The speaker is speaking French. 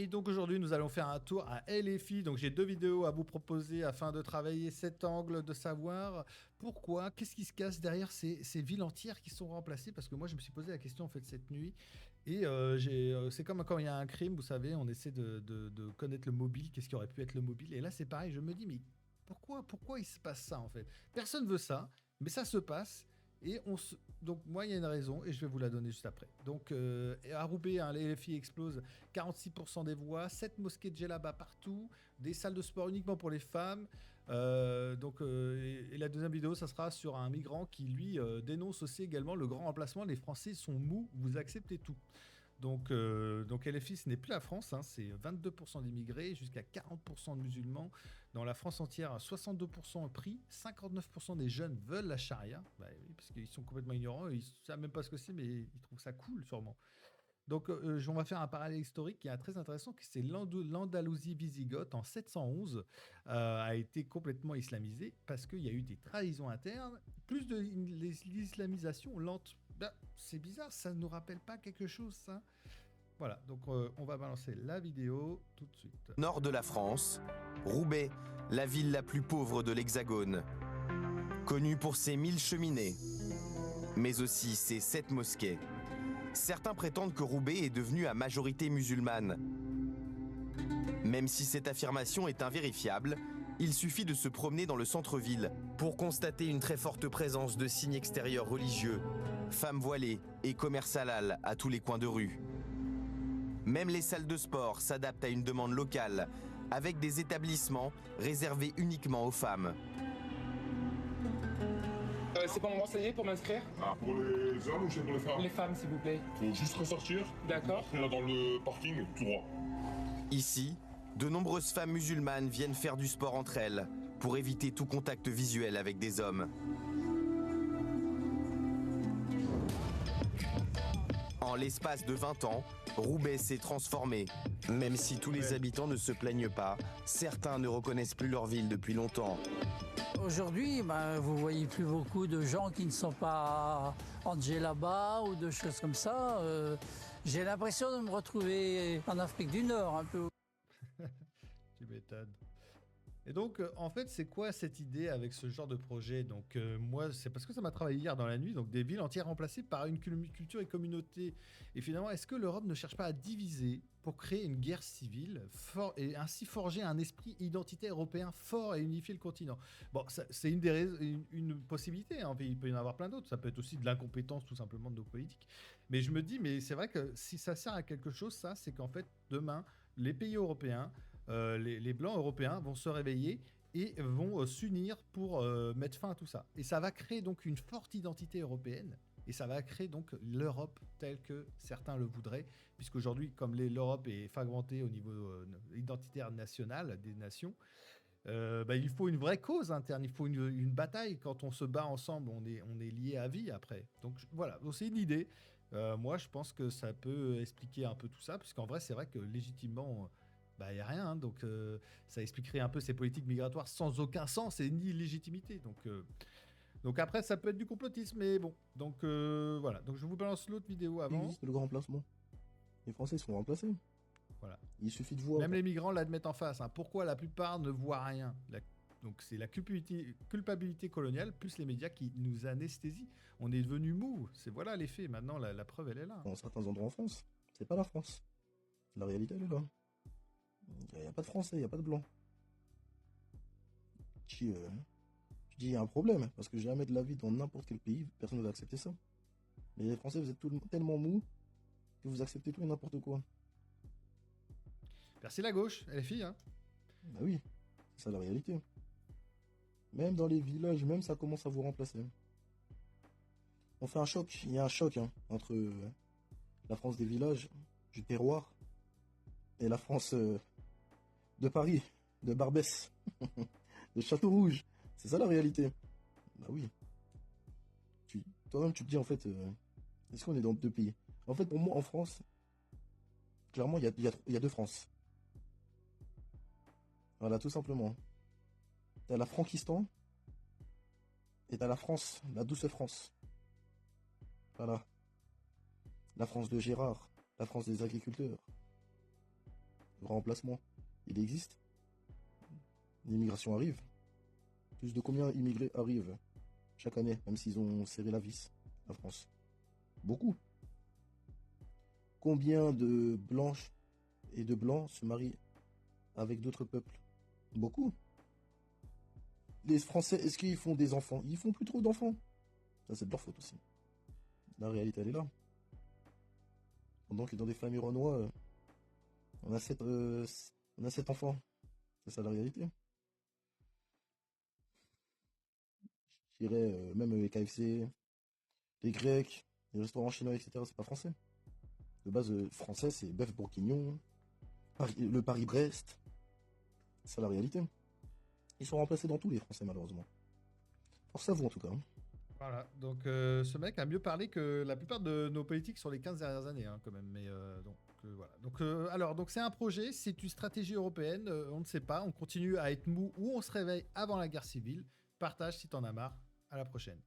Et donc aujourd'hui, nous allons faire un tour à LFI. Donc j'ai deux vidéos à vous proposer afin de travailler cet angle, de savoir pourquoi, qu'est-ce qui se casse derrière ces villes entières qui sont remplacées. Parce que moi, je me suis posé la question en fait cette nuit. Et c'est comme quand il y a un crime, vous savez, on essaie de connaître le mobile, qu'est-ce qui aurait pu être le mobile. Et là, c'est pareil, je me dis, mais pourquoi il se passe ça en fait? Personne veut ça, mais ça se passe. Donc moi, il y a une raison et je vais vous la donner juste après. Donc à Roubaix, hein, les LFI explosent 46% des voix, 7 mosquées de djellaba partout, des salles de sport uniquement pour les femmes. Et la deuxième vidéo, ça sera sur un migrant qui, lui, dénonce aussi également le grand remplacement. Les Français sont mous, vous acceptez tout. Donc LFI, ce n'est plus la France, hein, c'est 22% d'immigrés, jusqu'à 40% de musulmans. Dans la France entière, 62% pris, 59% des jeunes veulent la charia. Bah oui, parce qu'ils sont complètement ignorants, ils ne savent même pas ce que c'est, mais ils trouvent ça cool sûrement. Donc, on va faire un parallèle historique qui est très intéressant, que c'est l'Andalousie wisigothe en 711 a été complètement islamisée parce qu'il y a eu des trahisons internes, plus de l'islamisation lente. Ben, c'est bizarre, ça ne nous rappelle pas quelque chose, ça. Voilà, donc on va balancer la vidéo tout de suite. Nord de la France, Roubaix, la ville la plus pauvre de l'Hexagone. Connue pour ses 1000 cheminées, mais aussi ses 7 mosquées. Certains prétendent que Roubaix est devenu à majorité musulmane. Même si cette affirmation est invérifiable, il suffit de se promener dans le centre-ville pour constater une très forte présence de signes extérieurs religieux, femmes voilées et commerce halal à tous les coins de rue. Même les salles de sport s'adaptent à une demande locale, avec des établissements réservés uniquement aux femmes. C'est pour me renseigner, pour m'inscrire? Ah, pour les hommes ou c'est pour les femmes? Les femmes, s'il vous plaît. Faut juste ressortir. D'accord. Après, là, dans le parking, tout droit. Ici, de nombreuses femmes musulmanes viennent faire du sport entre elles, pour éviter tout contact visuel avec des hommes. En l'espace de 20 ans, Roubaix s'est transformé. Même si tous les habitants ne se plaignent pas, certains ne reconnaissent plus leur ville depuis longtemps. Aujourd'hui, vous voyez plus beaucoup de gens qui ne sont pas en djellaba ou de choses comme ça. J'ai l'impression de me retrouver en Afrique du Nord un peu. Tu m'étonnes. Et donc, en fait, c'est quoi cette idée avec ce genre de projet? Donc, moi, c'est parce que ça m'a travaillé hier dans la nuit. Donc, des villes entières remplacées par une culture et communauté. Et finalement, est-ce que l'Europe ne cherche pas à diviser pour créer une guerre civile et ainsi forger un esprit identitaire européen fort et unifier le continent? Bon, c'est une possibilité, hein. Il peut y en avoir plein d'autres. Ça peut être aussi de l'incompétence, tout simplement, de nos politiques. Mais je me dis, mais c'est vrai que si ça sert à quelque chose, ça, c'est qu'en fait, demain, les pays européens, les blancs européens vont se réveiller et vont s'unir pour mettre fin à tout ça. Et ça va créer donc une forte identité européenne. Et ça va créer donc l'Europe telle que certains le voudraient, puisqu'aujourd'hui, comme l'Europe est fragmentée au niveau identitaire national des nations, il faut une vraie cause interne, il faut une bataille. Quand on se bat ensemble, on est lié à vie après. Donc voilà, donc, c'est une idée. Moi, je pense que ça peut expliquer un peu tout ça, puisqu'en vrai, c'est vrai que légitimement... il n'y a rien, hein, donc ça expliquerait un peu ces politiques migratoires sans aucun sens et ni légitimité. Donc après, ça peut être du complotisme, mais bon. Donc voilà, donc je vous balance l'autre vidéo avant. Oui, le grand remplacement. Les Français sont remplacés. Voilà. Il suffit de voir. Même les migrants l'admettent en face. Hein. Pourquoi la plupart ne voient rien? Donc c'est la culpabilité coloniale plus les médias qui nous anesthésient. On est devenu mou. Voilà les faits. Maintenant, la preuve, elle est là. Dans certains endroits en France, c'est pas la France. La réalité, elle est là. Il n'y a pas de Français, il n'y a pas de Blancs. Tu dis il y a un problème, parce que jamais de la vie dans n'importe quel pays, personne ne va accepter ça. Mais les Français, vous êtes tellement mous que vous acceptez tout et n'importe quoi. Merci la gauche, elle est fille, hein. Bah oui, c'est ça la réalité. Même dans les villages, même ça commence à vous remplacer. On fait un choc, il y a un choc entre la France des villages, du terroir, et la France de Paris, de Barbès, de Château-Rouge. C'est ça la réalité. Bah oui. Toi-même, tu te dis en fait, est-ce qu'on est dans deux pays? En fait, pour moi, en France, clairement, il y a deux France. Voilà, tout simplement. T'as la Frankistan et t'as la France, la douce France. Voilà. La France de Gérard, la France des agriculteurs. le remplacement, il existe. L'immigration arrive. Plus de combien d'immigrés arrivent chaque année, même s'ils ont serré la vis, la France? Beaucoup. Combien de blanches et de blancs se marient avec d'autres peuples? Beaucoup. Les Français, est-ce qu'ils font des enfants? Ils font plus trop d'enfants. Ça, c'est de leur faute aussi. La réalité, elle est là. Pendant que dans des familles renois, on a 7 enfants. C'est ça la réalité. Je dirais, même les KFC, les Grecs, les restaurants chinois, etc., c'est pas français. De base, français, c'est bœuf bourguignon, le Paris-Brest. C'est ça la réalité. Ils sont remplacés dans tous les Français, malheureusement. Force à vous, en tout cas. Voilà, donc ce mec a mieux parlé que la plupart de nos politiques sur les 15 dernières années, hein, quand même. Mais voilà. Donc c'est un projet, c'est une stratégie européenne, on ne sait pas, on continue à être mou ou on se réveille avant la guerre civile. Partage si t'en as marre. À la prochaine.